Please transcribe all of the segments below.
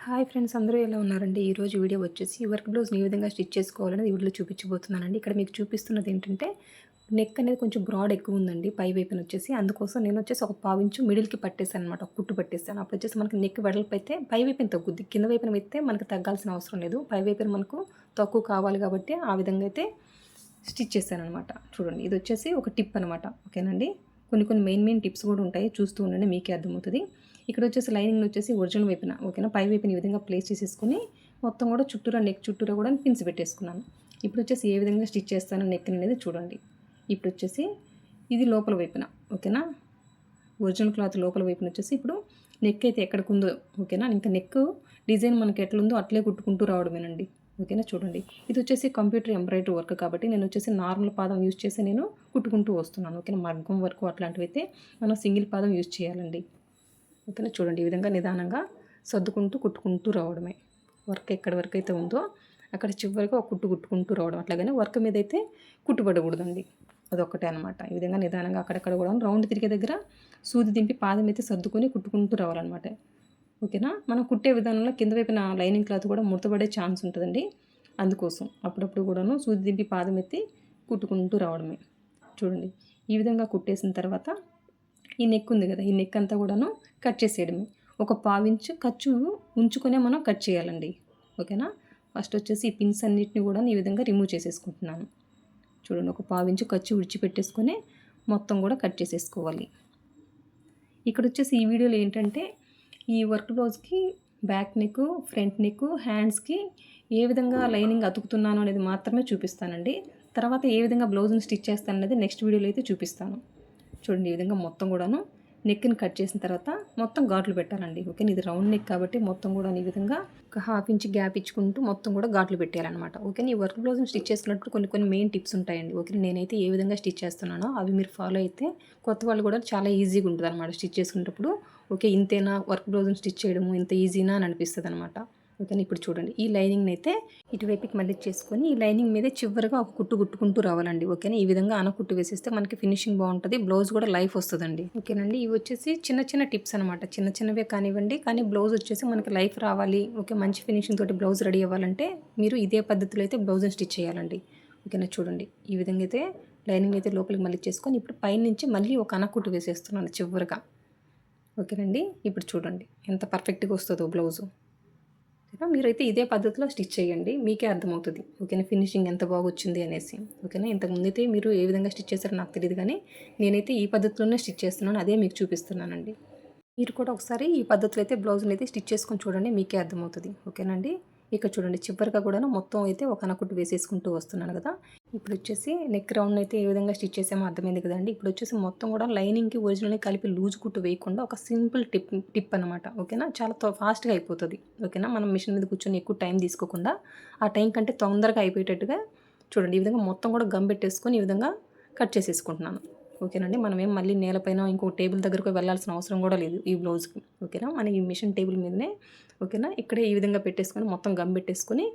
Hi friends, అందరూ ఎలా ఉన్నారండి? ఈరోజు వీడియో వచ్చేసి వర్క్ బ్లౌజ్ని ఏ విధంగా స్టిచ్ చేసుకోవాలనేది వీడియోలో చూపించబోతున్నానండి. ఇక్కడ మీకు చూపిస్తున్నది ఏంటంటే నెక్ అనేది కొంచెం బ్రాడ్ ఎక్కువ ఉందండి పై వైపున వచ్చేసి. అందుకోసం నేను వచ్చేసి ఒక పావించు మిడిల్కి పట్టేసాను అనమాట, ఒక కుట్టు పట్టేస్తాను. అప్పుడు వచ్చేసి మనకి నెక్ వెడల్పు అయితే పై వైపున తగ్గుద్ది, కింద వైపున అయితే మనకి తగ్గాల్సిన అవసరం లేదు. పై వైపున మనకు తక్కువ కావాలి కాబట్టి ఆ విధంగా అయితే స్టిచ్ చేశాను అనమాట. చూడండి, ఇది వచ్చేసి ఒక టిప్ అనమాట. ఓకేనండి, కొన్ని మెయిన్ టిప్స్ కూడా ఉంటాయి, చూస్తూ ఉండండి, మీకే అర్థమవుతుంది. ఇక్కడ వచ్చేసి లైనింగ్ వచ్చేసి ఒరిజినల్ వైపున, ఓకేనా, పై వైపున ఈ విధంగా ప్లేస్ చేసేసుకొని మొత్తం కూడా చుట్టూరా నెక్ చుట్టూరా కూడా పిన్స్ పెట్టేసుకున్నాను. ఇప్పుడు వచ్చేసి ఏ విధంగా స్టిచ్ చేస్తాను నెక్ అనేది చూడండి. ఇప్పుడు వచ్చేసి ఇది లోపల వైపున, ఓకేనా, ఒరిజినల్ క్లాత్ లోపల వైపున వచ్చేసి ఇప్పుడు నెక్ అయితే ఎక్కడికి ఉందో, ఓకేనా, ఇంకా నెక్ డిజైన్ మనకి ఎట్లుందో అట్లే కుట్టుకుంటూ రావడమేనండి. ఓకేనా, చూడండి, ఇది వచ్చేసి కంప్యూటర్ ఎంబ్రాయిడరీ వర్క్ కాబట్టి నేను వచ్చేసి నార్మల్ పాదం యూజ్ చేసి నేను కుట్టుకుంటూ వస్తున్నాను. ఓకేనా, మగ్గం వర్క్ అట్లాంటివి అయితే మనం సింగిల్ పాదం యూజ్ చేయాలండి. ఓకేనా, చూడండి, ఈ విధంగా నిదానంగా సర్దుకుంటూ కుట్టుకుంటూ రావడమే. వర్క్ ఎక్కడి వరకు అయితే ఉందో అక్కడ చివరిగా ఒక కుట్టుకుంటూ రావడం. అట్లాగనే వర్క్ మీద అయితే కుట్టుబడకూడదండి, అదొక్కటే అనమాట. ఈ విధంగా నిదానంగా అక్కడక్కడ కూడా రౌండ్ తిరిగే దగ్గర సూది దింపి పాదం అయితే సర్దుకొని కుట్టుకుంటూ రావాలన్నమాట. ఓకేనా, మనం కుట్టే విధానంలో కింద వైపున లైనింగ్ క్లాత్ కూడా ముడతపడే ఛాన్స్ ఉంటుందండి. అందుకోసం అప్పుడప్పుడు కూడాను సూది దింపి పాదం ఎత్తి కుట్టుకుంటూ రావడమే. చూడండి, ఈ విధంగా కుట్టేసిన తర్వాత ఈ నెక్ ఉంది కదా, ఈ నెక్ అంతా కూడాను కట్ చేసేయడమే. ఒక పావించు ఖర్చు ఉంచుకొనే మనం కట్ చేయాలండి. ఓకేనా, ఫస్ట్ వచ్చేసి ఈ పిన్స్ అన్నిటిని కూడా ఈ విధంగా రిమూవ్ చేసేసుకుంటున్నాను. చూడండి, ఒక పావించు ఖర్చు విడిచిపెట్టేసుకొని మొత్తం కూడా కట్ చేసేసుకోవాలి. ఇక్కడ వచ్చేసి ఈ వీడియోలో ఏంటంటే ఈ వర్క్ బ్లౌజ్కి బ్యాక్ నెక్, ఫ్రంట్ నెక్, హ్యాండ్స్కి ఏ విధంగా లైనింగ్ అతుకుతున్నాను అనేది మాత్రమే చూపిస్తానండి. తర్వాత ఏ విధంగా బ్లౌజ్ని స్టిచ్ చేస్తాను అనేది నెక్స్ట్ వీడియోలో అయితే చూపిస్తాను. చూడండి, ఈ విధంగా మొత్తం కూడాను నెక్ని కట్ చేసిన తర్వాత మొత్తం ఘాట్లు పెట్టాలండి. ఓకే, ఇది రౌండ్ నెక్ కాబట్టి మొత్తం కూడా ఈ విధంగా ఒక హాఫ్ ఇంచ్ గ్యాప్ ఇచ్చుకుంటూ మొత్తం కూడా ఘాట్లు పెట్టాలన్నమాట. ఓకే, ఈ వర్క్ బ్లౌజ్ని స్టిచ్ చేసుకున్నప్పుడు కొన్ని మెయిన్ టిప్స్ ఉంటాయండి. ఓకే, నేనైతే ఏ విధంగా స్టిచ్ చేస్తున్నానో అవి మీరు ఫాలో అయితే కొత్త వాళ్ళు కూడా చాలా ఈజీగా ఉంటుంది అనమాట స్టిచ్ చేసుకునేటప్పుడు. ఓకే, ఇంతేనా వర్క్ బ్లౌజ్ని స్టిచ్ చేయడము, ఇంత ఈజీనా అని అనిపిస్తుంది అనమాట. ఓకేనా, ఇప్పుడు చూడండి, ఈ లైనింగ్ని అయితే ఇటువైపుకి మళ్ళీ చేసుకొని ఈ లైనింగ్ మీద చివరిగా ఒక కుట్టు కుట్టుకుంటూ రావాలండి. ఓకేనా, ఈ విధంగా కుట్టు వేసేస్తే మనకి ఫినిషింగ్ బాగుంటుంది, బ్లౌజ్ కూడా లైఫ్ వస్తుందండి. ఓకేనండి, ఇవి వచ్చేసి చిన్న టిప్స్ అనమాట, చిన్నవే కానివ్వండి, కానీ బ్లౌజ్ వచ్చేసి మనకి లైఫ్ రావాలి, ఓకే, మంచి ఫినిషింగ్ తోటి బ్లౌజ్ రెడీ అవ్వాలంటే మీరు ఇదే పద్ధతిలో అయితే బ్లౌజ్ని స్టిచ్ చేయాలండి. ఓకేనా, చూడండి, ఈ విధంగా అయితే లైనింగ్ అయితే లోపలికి మళ్ళీ చేసుకొని ఇప్పుడు పైనుంచి మళ్ళీ ఒక కుట్టు వేసేస్తున్నాను చివరిగా. ఓకేనండి, ఇప్పుడు చూడండి ఎంత పర్ఫెక్ట్గా వస్తుందో బ్లౌజు. మీరైతే ఇదే పద్ధతిలో స్టిచ్ చేయండి, మీకే అర్థమవుతుంది. ఓకేనా, ఫినిషింగ్ ఎంత బాగా వచ్చింది అనేసి. ఓకేనా, ఇంతకుముందు అయితే మీరు ఏ విధంగా స్టిచ్ చేస్తారో నాకు తెలియదు, కానీ నేనైతే ఈ పద్ధతిలోనే స్టిచ్ చేస్తున్నాను, అదే మీకు చూపిస్తున్నానండి. మీరు కూడా ఒకసారి ఈ పద్ధతిలో అయితే బ్లౌజ్ని అయితే స్టిచ్ చేసుకొని చూడండి, మీకే అర్థమవుతుంది. ఓకేనండి, ఇక్కడ చూడండి, చివరిగా కూడా మొత్తం అయితే ఒక కుట్టు వేసేసుకుంటూ వస్తున్నాను కదా. ఇప్పుడు వచ్చేసి నెక్ రౌండ్ అయితే ఏ విధంగా స్టిచ్ చేసామో అర్థమైంది కదండి. ఇప్పుడు వచ్చేసి మొత్తం కూడా లైనింగ్కి ఒరిజినల్ని కలిపి లూజ్ కుట్టు వేయకుండా ఒక సింపుల్ టిప్ అనమాట. ఓకేనా, చాలా ఫాస్ట్గా అయిపోతుంది. ఓకేనా, మనం మిషన్ మీద కూర్చొని ఎక్కువ టైం తీసుకోకుండా ఆ టైం కంటే తొందరగా అయిపోయేటట్టుగా చూడండి, ఈ విధంగా మొత్తం కూడా గమ్ పెట్టేసుకొని ఈ విధంగా కట్ చేసేసుకుంటున్నాను. ఓకేనండి, మనం ఏం మళ్ళీ నేలపైన ఇంకో టేబుల్ దగ్గరకు వెళ్ళాల్సిన అవసరం కూడా లేదు ఈ బ్లౌజ్కి. ఓకేనా, మన ఈ మిషన్ టేబుల్ మీదనే, ఓకేనా, ఇక్కడే ఈ విధంగా పెట్టేసుకొని మొత్తం గమ్ పెట్టేసుకొని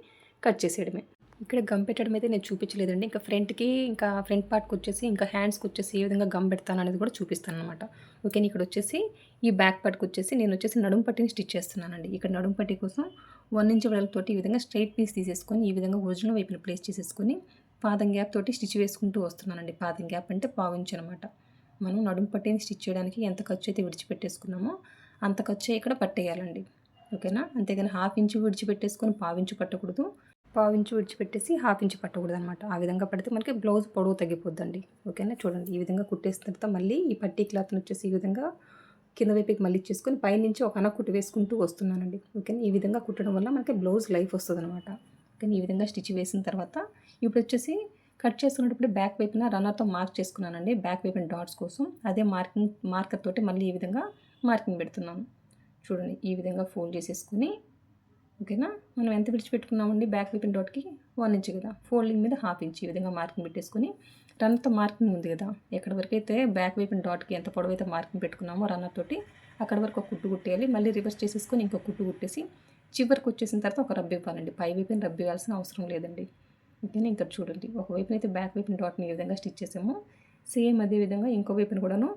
కట్ చేసేయడమే. ఇక్కడ గమ్ పెట్టడం అయితే నేను చూపించలేదండి, ఇంకా ఫ్రంట్కి, ఇంకా ఫ్రంట్ పార్ట్కి వచ్చేసి, ఇంకా హ్యాండ్స్కి వచ్చేసి ఏ విధంగా గమ్ పెడతాను అనేది కూడా చూపిస్తాను అనమాట. ఓకే, ఇక్కడ వచ్చేసి ఈ బ్యాక్ పార్ట్కి వచ్చేసి నేను వచ్చేసి నడుము పట్టిని స్టిచ్ చేస్తున్నానండి. ఇక్కడ నడుము పట్టి కోసం 1 ఇంచ్ వెడల్పుతోటి ఈ విధంగా స్ట్రైట్ పీస్ తీసేసుకొని ఈ విధంగా ఒరిజినల్ వైపున ప్లేస్ చేసేసుకొని పాదం గ్యాప్ తోటి స్టిచ్ వేసుకుంటూ వస్తున్నానండి. పాదం గ్యాప్ అంటే పావించు అనమాట. మనం నడుము పట్టిని స్టిచ్ చేయడానికి ఎంత ఖర్చు అయితే విడిచిపెట్టేసుకున్నామో అంత ఖర్చు ఇక్కడ పట్టేయాలండి. ఓకేనా, అంతేగాని హాఫ్ ఇంచు విడిచిపెట్టేసుకొని పావించు పట్టకూడదు, పావించు విడిచిపెట్టేసి హాఫ్ ఇంచు పట్టకూడదు అనమాట. ఆ విధంగా పడితే మనకి బ్లౌజ్ పొడవు తగ్గిపోద్దండి. ఓకేనా, చూడండి, ఈ విధంగా కుట్టేసిన తర్వాత మళ్ళీ ఈ పట్టీ క్లాత్ని వచ్చేసి ఈ విధంగా కింద వైపుకి మళ్ళీ ఇచ్చేసుకొని పైనుంచి ఒక కుట్టు వేసుకుంటూ వస్తున్నానండి. ఓకేనా, ఈ విధంగా కుట్టడం వల్ల మనకి బ్లౌజ్ లైఫ్ వస్తుంది అనమాట. ఓకే, ఈ విధంగా స్టిచ్ వేసిన తర్వాత ఇప్పుడు వచ్చేసి కట్ చేసుకున్నప్పుడు బ్యాక్ వైపున రన్నర్తో మార్క్ చేసుకున్నానండి, బ్యాక్ వైపున డాట్స్ కోసం. అదే మార్కర్ తోటి మళ్ళీ ఈ విధంగా మార్కింగ్ పెడుతున్నాను. చూడండి, ఈ విధంగా ఫోల్డ్ చేసేసుకుని, ఓకేనా, మనం ఎంత విడిచిపెట్టుకున్నామండి బ్యాక్ వైపున డాట్కి 1 ఇంచ్ కదా, ఫోల్డింగ్ మీద హాఫ్ ఇంచ్ ఈ విధంగా మార్కింగ్ పెట్టేసుకొని రన్నర్తో మార్కింగ్ ఉంది కదా, ఎక్కడి వరకు అయితే బ్యాక్ వైపున డాట్కి ఎంత పొడవు అయితే మార్కింగ్ పెట్టుకున్నామో రన్నర్ తోటి అక్కడ వరకు ఒక కుట్టు కుట్టేయాలి. మళ్ళీ రివర్స్ చేసేసుకొని ఇంకో కుట్టు కుట్టేసి చివరికి వచ్చేసిన తర్వాత ఒక రబ్బు ఇవ్వాలండి. పై వైపున రబ్బు ఇవ్వాల్సిన అవసరం లేదండి. ఓకేనా, ఇంకా చూడండి, ఒకవైపున అయితే బ్యాక్ వైపున డాట్ని ఈ విధంగా స్టిచ్ చేసాము, సేమ్ అదే విధంగా ఇంకో వైపున కూడాను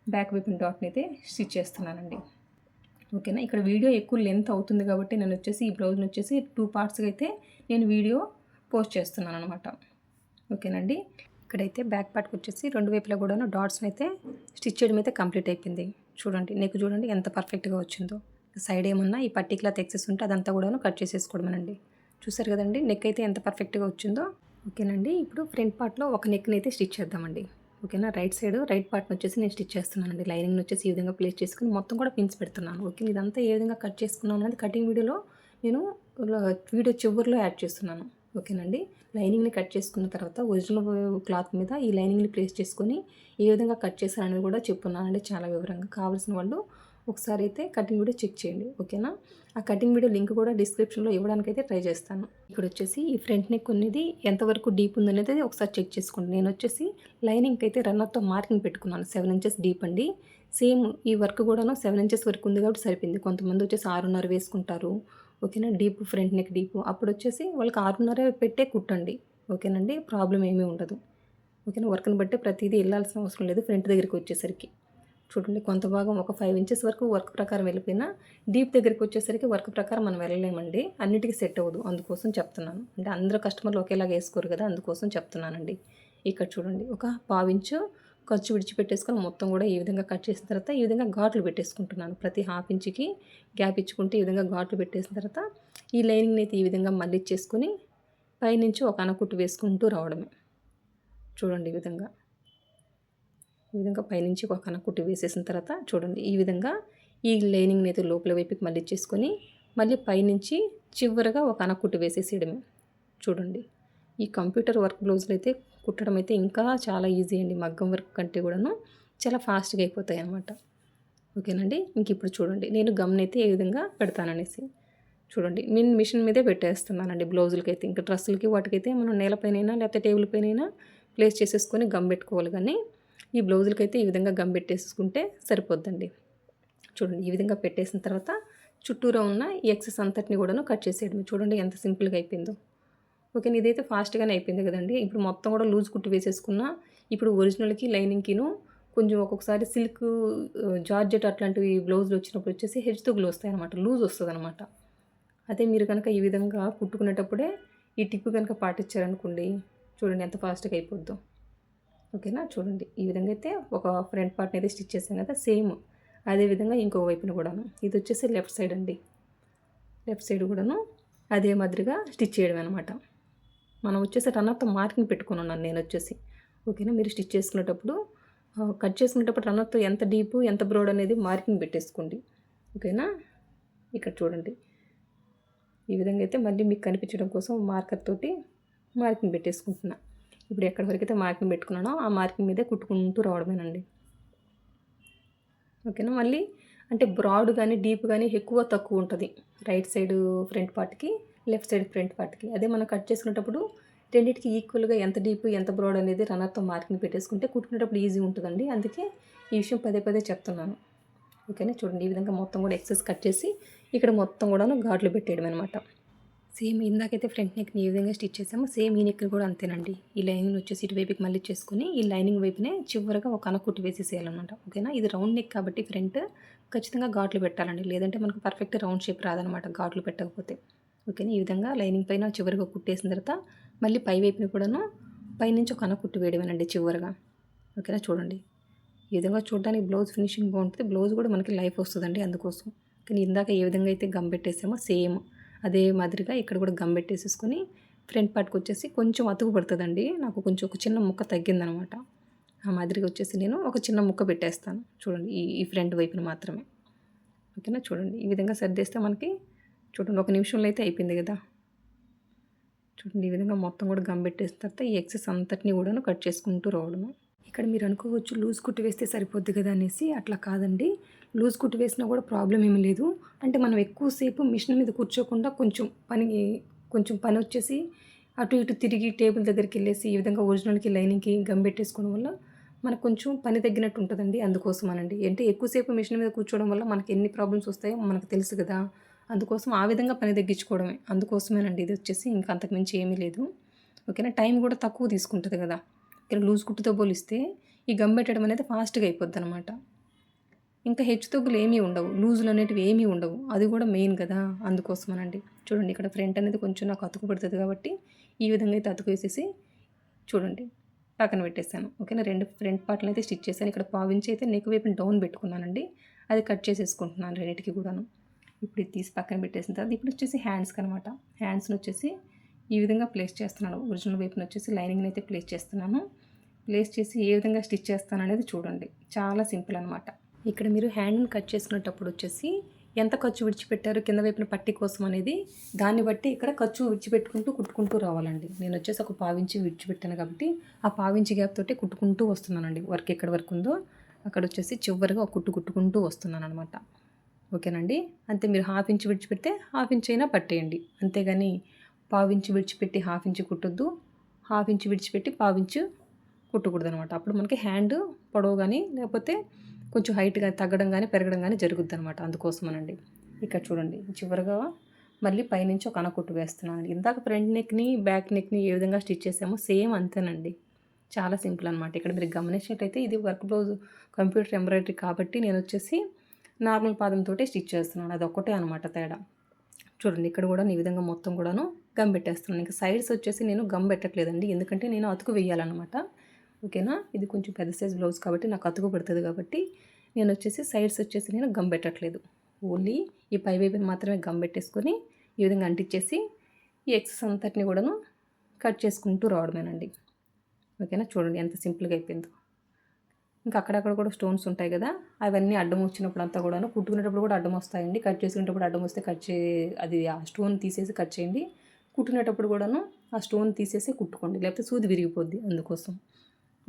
బ్యాక్ వైపున డాట్ని అయితే స్టిచ్ చేస్తున్నానండి. ఓకేనా. ఇక్కడ వీడియో ఎక్కువ లెంత్ అవుతుంది కాబట్టి నేను వచ్చేసి ఈ బ్లౌజ్ని వచ్చేసి 2 పార్ట్స్గా అయితే నేను వీడియో పోస్ట్ చేస్తున్నాను అనమాట. ఓకేనండి. ఇక్కడైతే బ్యాక్ పార్ట్కి వచ్చేసి 2 వైపులా కూడాను డాట్స్ని అయితే స్టిచ్ చేయడం అయితే కంప్లీట్ అయిపోయింది. చూడండి నెక్ చూడండి ఎంత పర్ఫెక్ట్గా వచ్చిందో. సైడ్ ఏమన్నా ఈ పట్టీ క్లాత్ ఎక్సెస్ ఉంటే అదంతా కూడాను కట్ చేసేసుకోవడమేనండి. చూసారు కదండి నెక్ అయితే ఎంత పర్ఫెక్ట్గా వచ్చిందో. ఓకేనండి. ఇప్పుడు ఫ్రంట్ పార్ట్లో ఒక నెక్ని అయితే స్టిచ్ చేద్దామండి. ఓకేనా. రైట్ సైడ్ రైట్ పార్ట్ని వచ్చేసి నేను స్టిచ్ చేస్తున్నానండి. లైనింగ్ని వచ్చేసి ఈ విధంగా ప్లేస్ చేసుకుని మొత్తం కూడా పిన్స్ పెడుతున్నాను. ఓకే. ఇదంతా ఏ విధంగా కట్ చేసుకున్నాను అనేది కటింగ్ వీడియోలో నేను వీడియో చివరిలో యాడ్ చేస్తున్నాను. ఓకేనండి. లైనింగ్ని కట్ చేసుకున్న తర్వాత ఒరిజినల్ క్లాత్ మీద ఈ లైనింగ్ని ప్లేస్ చేసుకొని ఏ విధంగా కట్ చేశారనేది కూడా చెప్పున్నానండి చాలా వివరంగా. కావాల్సిన వాళ్ళు ఒకసారి అయితే కటింగ్ వీడియో చెక్ చేయండి. ఓకేనా. ఆ కటింగ్ వీడియో లింక్ కూడా డిస్క్రిప్షన్లో ఇవ్వడానికి అయితే ట్రై చేస్తాను. ఇక్కడ వచ్చేసి ఈ ఫ్రంట్ నెక్ అనేది ఎంతవరకు డీప్ ఉందనేది ఒకసారి చెక్ చేసుకోండి. నేను వచ్చేసి లైనింగ్కి అయితే రన్నర్తో మార్కింగ్ పెట్టుకున్నాను. 7 ఇంచెస్ డీప్ అండి. సేమ్ ఈ వర్క్ కూడాను 7 ఇంచెస్ వరకు ఉంది కాబట్టి సరిపోయింది. కొంతమంది వచ్చేసి 6.5 వేసుకుంటారు. ఓకేనా. డీప్ ఫ్రంట్ నెక్ డీప్ అప్పుడు వచ్చేసి వాళ్ళకి 6.5 పెట్టే కుట్టండి. ఓకేనండి. ప్రాబ్లం ఏమీ ఉండదు. ఓకేనా. వర్క్ని బట్టి ప్రతిదీ వెళ్ళాల్సిన అవసరం లేదు ఫ్రంట్ దగ్గరికి వచ్చేసరికి. చూడండి కొంత భాగం ఒక 5 ఇంచెస్ వరకు వర్క్ ప్రకారం వెళ్ళిపోయినా డీప్ దగ్గరికి వచ్చేసరికి వర్క్ ప్రకారం మనం వెళ్ళలేమండి. అన్నిటికీ సెట్ అవ్వదు. అందుకోసం చెప్తున్నాను. అంటే అందరూ కస్టమర్లు ఒకేలాగా వేసుకోరు కదా, అందుకోసం చెప్తున్నానండి. ఇక్కడ చూడండి ఒక 1/2 ఇంచు ఖర్చు విడిచిపెట్టేసుకొని మొత్తం కూడా ఈ విధంగా కట్ చేసిన తర్వాత ఈ విధంగా ఘాట్లు పెట్టేసుకుంటున్నాను. ప్రతి 1/2 ఇంచుకి గ్యాప్ ఇచ్చుకుంటే ఈ విధంగా ఘాట్లు పెట్టేసిన తర్వాత ఈ లైనింగ్ని అయితే ఈ విధంగా మళ్ళిచ్చేసుకొని పైనుంచి ఒక అనకుట్టు వేసుకుంటూ రావడమే. చూడండి ఈ విధంగా పైనుంచి ఒక కనకుట్టు వేసేసిన తర్వాత చూడండి ఈ విధంగా ఈ లైనింగ్ని అయితే లోపల వైపుకి మళ్ళీ చేసుకొని మళ్ళీ పైనుంచి చివరగా ఒక అనకుట్టు వేసేసేయడమే. చూడండి ఈ కంప్యూటర్ వర్క్ బ్లౌజులు అయితే కుట్టడం అయితే ఇంకా చాలా ఈజీ అండి. మగ్గం వర్క్ కంటే కూడాను చాలా ఫాస్ట్గా అయిపోతాయి అన్నమాట. ఓకేనండి. ఇంక ఇప్పుడు చూడండి నేను గమ్నైతే ఏ విధంగా పెడతాననేసి చూడండి. నేను మిషన్ మీదే పెట్టేస్తున్నానండి బ్లౌజులకి అయితే. ఇంకా డ్రెస్సులకి వాటికైతే మనం నేలపైనైనా లేకపోతే టేబుల్ పైనైనా ప్లేస్ చేసేసుకొని గమ్ పెట్టుకోవాలి. కానీ ఈ బ్లౌజులకైతే ఈ విధంగా గమ్ పెట్టేసుకుంటే సరిపోద్దండి. చూడండి ఈ విధంగా పెట్టేసిన తర్వాత చుట్టూరా ఉన్న ఈ ఎక్సెస్ అంతటిని కూడాను కట్ చేసేయడం. చూడండి ఎంత సింపుల్గా అయిపోయిందో. ఓకే. ఇదైతే ఫాస్ట్గానే అయిపోయింది కదండి. ఇప్పుడు మొత్తం కూడా లూజ్ కుట్టు వేసేసుకున్నా ఇప్పుడు ఒరిజినల్కి లైనింగ్కిను కొంచెం ఒక్కొక్కసారి సిల్క్ జార్జెట్ అట్లాంటివి బ్లౌజులు వచ్చినప్పుడు వచ్చేసి హెచ్చుతగ్గులు వస్తాయన్నమాట. లూజ్ వస్తుందన్నమాట. అదే మీరు కనుక ఈ విధంగా కుట్టుకునేటప్పుడే ఈ టిప్ కనుక పాటించారనుకోండి చూడండి ఎంత ఫాస్ట్గా అయిపోద్దో. ఓకేనా. చూడండి ఈ విధంగా అయితే ఒక ఫ్రంట్ పార్ట్ని అయితే స్టిచ్ చేసాం కదా, సేమ్ అదేవిధంగా ఇంకో వైపున కూడాను ఇది వచ్చేసి లెఫ్ట్ సైడ్ అండి. లెఫ్ట్ సైడ్ కూడాను అదే మాదిరిగా స్టిచ్ చేయడం అనమాట. మనం వచ్చేసి రన్నర్తో మార్కింగ్ పెట్టుకుని ఉన్నాను నేను వచ్చేసి. ఓకేనా. మీరు స్టిచ్ చేసుకునేటప్పుడు కట్ చేసుకునేటప్పుడు రన్నర్తో ఎంత డీపు ఎంత బ్రోడ్ అనేది మార్కింగ్ పెట్టేసుకోండి. ఓకేనా. ఇక్కడ చూడండి ఈ విధంగా అయితే మళ్ళీ మీకు కనిపించడం కోసం మార్కర్ తోటి మార్కింగ్ పెట్టేసుకుంటున్నా. ఇప్పుడు ఎక్కడి వరకు అయితే మార్కింగ్ పెట్టుకున్నానో ఆ మార్కింగ్ మీదే కుట్టుకుంటూ రావడమేనండి. ఓకేనా. మళ్ళీ అంటే బ్రాడ్ కానీ డీప్ కానీ ఎక్కువ తక్కువ ఉంటుంది రైట్ సైడ్ ఫ్రంట్ పార్ట్కి లెఫ్ట్ సైడ్ ఫ్రంట్ పార్ట్కి. అదే మనం కట్ చేసుకునేటప్పుడు రెండింటికి ఈక్వల్గా ఎంత డీప్ ఎంత బ్రాడ్ అనేది రన్నర్తో మార్కింగ్ పెట్టేసుకుంటే కుట్టుకునేటప్పుడు ఈజీ ఉంటుందండి. అందుకే ఈ విషయం పదే పదే చెప్తున్నాను. ఓకేనా. చూడండి ఈ విధంగా మొత్తం కూడా ఎక్సెస్ కట్ చేసి ఇక్కడ మొత్తం కూడా ఘాట్లు పెట్టేయడం అనమాట. సేమ్ ఇందాకైతే ఫ్రంట్ నెక్ని ఈ విధంగా స్టిచ్ చేసాము సేమ్ ఈ నెక్ కూడా అంతేనండి. ఈ లైనింగ్ వచ్చేసి ఇటువైపుకి మళ్ళీ చేసుకొని ఈ లైనింగ్ వైపునే చివరగా ఒక అనకుట్టు వేసేసేయాలన్నమాట. ఓకేనా. ఇది రౌండ్ నెక్ కాబట్టి ఫ్రంట్ ఖచ్చితంగా ఘాట్లు పెట్టాలండి. లేదంటే మనకు పర్ఫెక్ట్ రౌండ్ షేప్ రాదనమాట ఘాట్లు పెట్టకపోతే. ఓకేనా. ఈ విధంగా లైనింగ్ పైన చివరిగా కుట్టేసిన తర్వాత మళ్ళీ పై వైపుని కూడాను పైనుంచి ఒక అనకుట్టు వేయడమేనండి చివరగా. ఓకేనా. చూడండి ఈ విధంగా చూడడానికి బ్లౌజ్ ఫినిషింగ్ బాగుంటుంది. బ్లౌజ్ కూడా మనకి లైఫ్ వస్తుందండి అందుకోసం. కానీ ఇందాక ఏ విధంగా అయితే గమ్ పెట్టేసామో సేమ్ అదే మాదిరిగా ఇక్కడ కూడా గమ్ పెట్టేసేసుకొని ఫ్రంట్ పార్ట్కి వచ్చేసి కొంచెం అతుకు పడుతుందండి. నాకు కొంచెం ఒక చిన్న ముక్క తగ్గిందనమాట. ఆ మాదిరిగా వచ్చేసి నేను ఒక చిన్న ముక్క పెట్టేస్తాను. చూడండి ఈ ఫ్రంట్ వైపున మాత్రమే. ఓకేనా. చూడండి ఈ విధంగా సర్దేస్తే మనకి చూడండి ఒక నిమిషంలో అయితే అయిపోయింది కదా. చూడండి ఈ విధంగా మొత్తం కూడా గమ్ పెట్టేసిన తర్వాత ఈ ఎక్సెస్ అంతటిని కూడాను కట్ చేసుకుంటూ రావడము. ఇక్కడ మీరు అనుకోవచ్చు లూజ్ కుట్టు వేస్తే సరిపోద్ది కదా అనేసి. అట్లా కాదండి. లూజ్ కుట్టు వేసినా కూడా ప్రాబ్లం ఏమీ లేదు. అంటే మనం ఎక్కువసేపు మిషన్ మీద కూర్చోకుండా కొంచెం పని వచ్చేసి అటు ఇటు తిరిగి టేబుల్ దగ్గరికి వెళ్ళేసి ఈ విధంగా ఒరిజినల్కి లైనింగ్కి గమ్ పెట్టేసుకోవడం వల్ల మనకు కొంచెం పని తగ్గినట్టు ఉంటుందండి. అందుకోసమనండి. అంటే ఎక్కువసేపు మిషన్ మీద కూర్చోవడం వల్ల మనకి ఎన్ని ప్రాబ్లమ్స్ వస్తాయో మనకు తెలుసు కదా. అందుకోసం ఆ విధంగా పని తగ్గించుకోవడమే. అందుకోసమేనండి ఇది వచ్చేసి. ఇంకా అంతకుమించి ఏమీ లేదు. ఓకేనా. టైం కూడా తక్కువ తీసుకుంటుంది కదా. ఇక్కడ లూజ్ కుట్టుతో పోలిస్తే ఈ గమ్ పెట్టడం అనేది ఫాస్ట్గా అయిపోద్ది అనమాట. ఇంకా హెచ్చుతగ్గులు ఏమీ ఉండవు, లూజులు అనేటివి ఏమీ ఉండవు. అది కూడా మెయిన్ కదా, అందుకోసమనండి. చూడండి ఇక్కడ ఫ్రంట్ అనేది కొంచెం నాకు అతుకు పడుతుంది కాబట్టి ఈ విధంగా అయితే అతుకు వేసేసి చూడండి పక్కన పెట్టేసాను. ఓకేనా, 2 ఫ్రంట్ పార్ట్లను అయితే స్టిచ్ చేశాను. ఇక్కడ పావించి అయితే నెక్ వైపుని డౌన్ పెట్టుకున్నానండి, అది కట్ చేసేసుకుంటున్నాను రెండింటికి కూడాను. ఇప్పుడు ఇది తీసి పక్కన పెట్టేసిన తర్వాత ఇప్పుడు వచ్చేసి హ్యాండ్స్కి అనమాట. హ్యాండ్స్ని వచ్చేసి ఈ విధంగా ప్లేస్ చేస్తున్నాను. ఒరిజినల్ వైపున వచ్చేసి లైనింగ్ని అయితే ప్లేస్ చేస్తున్నాను. ప్లేస్ చేసి ఏ విధంగా స్టిచ్ చేస్తాను అనేది చూడండి, చాలా సింపుల్ అనమాట. ఇక్కడ మీరు హ్యాండ్ని కట్ చేసుకునేటప్పుడు వచ్చేసి ఎంత ఖర్చు విడిచిపెట్టారు కింద వైపున పట్టి కోసం అనేది దాన్ని బట్టి ఇక్కడ ఖర్చు విడిచిపెట్టుకుంటూ కుట్టుకుంటూ రావాలండి. నేను వచ్చేసి ఒక పావించి విడిచిపెట్టాను కాబట్టి ఆ పావించి గ్యాప్ తోటి కుట్టుకుంటూ వస్తున్నానండి. వర్క్ ఎక్కడ వరకు ఉందో అక్కడ వచ్చేసి చివరిగా ఒక కుట్టుకుంటూ వస్తున్నాను అనమాట. ఓకేనండి, అంతే. మీరు హాఫ్ ఇంచ్ విడిచిపెడితే హాఫ్ ఇంచ్ అయినా పట్టేయండి, అంతేగాని పావించి విడిచిపెట్టి హాఫ్ ఇంచ్ కుట్టొద్దు, హాఫ్ ఇంచ్ విడిచిపెట్టి పావించు కుట్టకూడదు అనమాట. అప్పుడు మనకి హ్యాండ్ పొడవు కానీ లేకపోతే కొంచెం హైట్గా తగ్గడం కానీ పెరగడం కానీ జరుగుద్ది అనమాట. అందుకోసమనండి. ఇక్కడ చూడండి చివరిగా మళ్ళీ పైనుంచి ఒక అనకొట్టు వేస్తున్నాను. ఇందాక ఫ్రంట్ నెక్ని బ్యాక్ నెక్ని ఏ విధంగా స్టిచ్ చేసామో సేమ్ అంతేనండి, చాలా సింపుల్ అనమాట. ఇక్కడ మీరు గమనించినట్టయితే ఇది వర్క్ బ్లౌజ్ కంప్యూటర్ ఎంబ్రాయిడరీ కాబట్టి నేను వచ్చేసి నార్మల్ పాదంతో స్టిచ్ చేస్తున్నాను, అది ఒక్కటే అనమాట తేడా. చూడండి ఇక్కడ కూడా ఈ విధంగా మొత్తం కూడాను గమ్ పెట్టేస్తున్నాను. ఇంకా సైడ్స్ వచ్చేసి నేను గమ్ పెట్టట్లేదండి, ఎందుకంటే నేను అతుకు వేయాలన్నమాట. ఓకేనా, ఇది కొంచెం పెద్ద సైజ్ బ్లౌజ్ కాబట్టి నాకు అతుకు పడుతుంది కాబట్టి నేను వచ్చేసి సైడ్స్ వచ్చేసి నేను గమ్ పెట్టట్లేదు. ఓన్లీ ఈ పై వైపుని మాత్రమే గమ్ పెట్టేసుకొని ఈ విధంగా అంటించేసి ఈ ఎక్సెస్ అంతటిని కూడాను కట్ చేసుకుంటూ రావడమేనండి. ఓకేనా, చూడండి ఎంత సింపుల్గా అయిపోయిందో. ఇంకా అక్కడక్కడ కూడా స్టోన్స్ ఉంటాయి కదా, అవన్నీ అడ్డం వచ్చినప్పుడు అంతా కూడాను కుట్టుకునేటప్పుడు కూడా అడ్డం వస్తాయండి. కట్ చేసుకునేటప్పుడు అడ్డం వస్తే అది ఆ స్టోన్ తీసేసి కట్ చేయండి. కుట్టుకునేటప్పుడు కూడాను ఆ స్టోన్ తీసేసి కుట్టుకోండి, లేకపోతే సూది విరిగిపోద్ది, అందుకోసం.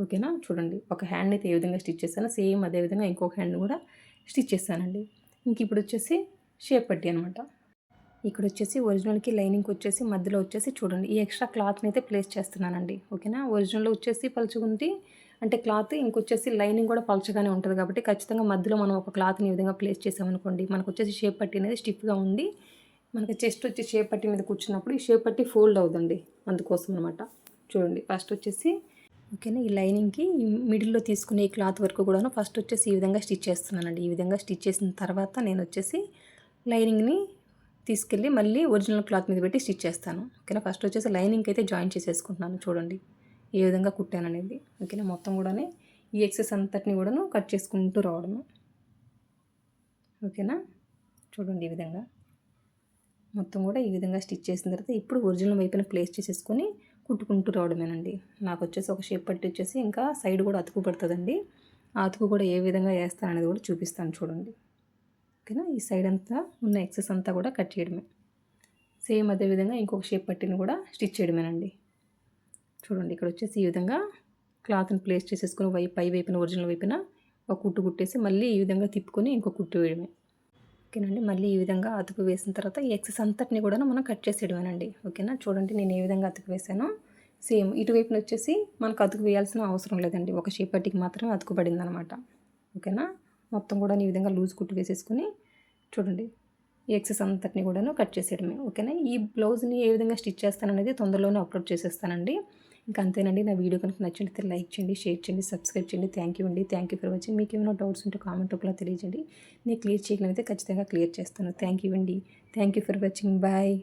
ఓకేనా, చూడండి ఒక హ్యాండ్ అయితే ఏ విధంగా స్టిచ్ చేశానో సేమ్ అదే విధంగా ఇంకొక హ్యాండ్ కూడా స్టిచ్ చేశానండి. ఇంక ఇప్పుడు వచ్చేసి షేప్ పట్టి అనమాట. ఇక్కడ వచ్చేసి ఒరిజినల్కి లైనింగ్కి వచ్చేసి మధ్యలో వచ్చేసి చూడండి ఈ ఎక్స్ట్రా క్లాత్ని అయితే ప్లేస్ చేస్తున్నానండి. ఓకేనా, ఒరిజినల్లో వచ్చేసి పలుచుకుంది అంటే క్లాత్, ఇంకొచ్చేసి లైనింగ్ కూడా పలచగానే ఉంటుంది కాబట్టి ఖచ్చితంగా మధ్యలో మనం ఒక క్లాత్ని ఈ విధంగా ప్లేస్ చేసామనుకోండి, మనకు వచ్చేసి షేప్ పట్టి అనేది స్టిఫ్గా ఉండి మనకి చెస్ట్ వచ్చి షేప్ పట్టి మీద కూర్చున్నప్పుడు ఈ షేప్ పట్టి ఫోల్డ్ అవుతుంది, అందుకోసం అనమాట. చూడండి ఫస్ట్ వచ్చేసి ఓకేనా, ఈ లైనింగ్కి ఈ మిడిల్లో తీసుకునే ఈ క్లాత్ వరకు కూడాను ఫస్ట్ వచ్చేసి ఈ విధంగా స్టిచ్ చేస్తున్నానండి. ఈ విధంగా స్టిచ్ చేసిన తర్వాత నేను వచ్చేసి లైనింగ్ని తీసుకెళ్ళి మళ్ళీ ఒరిజినల్ క్లాత్ మీద పెట్టి స్టిచ్ చేస్తాను. ఓకేనా, ఫస్ట్ వచ్చేసి లైనింగ్కి అయితే జాయిన్ చేసేసుకుంటున్నాను. చూడండి ఏ విధంగా కుట్టాను అనేది. ఓకేనా, మొత్తం కూడానే ఈ ఎక్సెస్ అంతటిని కూడాను కట్ చేసుకుంటూ రావడము. ఓకేనా, చూడండి ఈ విధంగా మొత్తం కూడా ఈ విధంగా స్టిచ్ చేసిన తర్వాత ఇప్పుడు ఒరిజినల్ వైపున ప్లేస్ చేసేసుకొని కుట్టుకుంటూ రావడమేనండి. నాకు వచ్చేసి ఒక షేప్ పట్టి వచ్చేసి ఇంకా సైడ్ కూడా అతుకు పడుతుందండి. ఆ అతుకు కూడా ఏ విధంగా వేస్తాను అనేది కూడా చూపిస్తాను చూడండి. ఓకేనా, ఈ సైడ్ అంతా ఉన్న ఎక్సెస్ అంతా కూడా కట్ చేయడమే. సేమ్ అదే విధంగా ఇంకొక షేప్ పట్టిని కూడా స్టిచ్ చేయడమేనండి. చూడండి ఇక్కడ వచ్చేసి ఈ విధంగా క్లాత్ని ప్లేస్ చేసేసుకొని పై వైపున ఒరిజినల్ వైపున ఒక కుట్టు కుట్టేసి మళ్ళీ ఈ విధంగా తిప్పుకొని ఇంకో కుట్టు వేయడమే. ఓకేనండి, మళ్ళీ ఈ విధంగా అతుకు వేసిన తర్వాత ఈ ఎక్సెస్ అంతటిని కూడా మనం కట్ చేసేయడమేనండి. ఓకేనా, చూడండి నేను ఏ విధంగా అతుకు వేసానో సేమ్ ఇటువైపున వచ్చేసి మనకు అతుకు వేయాల్సిన అవసరం లేదండి, ఒక షేప్ పట్టికి మాత్రమే అతుకు పడింది అనమాట. ఓకేనా, మొత్తం కూడా ఈ విధంగా లూజ్ కుట్టు వేసేసుకొని చూడండి ఈ ఎక్సెస్ అంతటిని కూడాను కట్ చేసేయడమే. ఓకేనా, ఈ బ్లౌజ్ని ఏ విధంగా స్టిచ్ చేస్తాననేది తొందరలోనే అప్లోడ్ చేసేస్తానండి. ఇంకా అంతేనండి. నా వీడియో కనుక నచ్చినట్లయితే లైక్ చేయండి, షేర్ చేయండి, సబ్స్క్రైబ్ చేయండి. థ్యాంక్ యూ అండి. Thank you for watching. మీకు ఏమైనా డౌట్స్ ఉంటే కామెంట్ రూపంలో తెలియజేయండి, నేను క్లియర్ చేయగలిగితే ఖచ్చితంగా క్లియర్ చేస్తాను. థ్యాంక్ యూ అండి. Thank you for watching. Bye.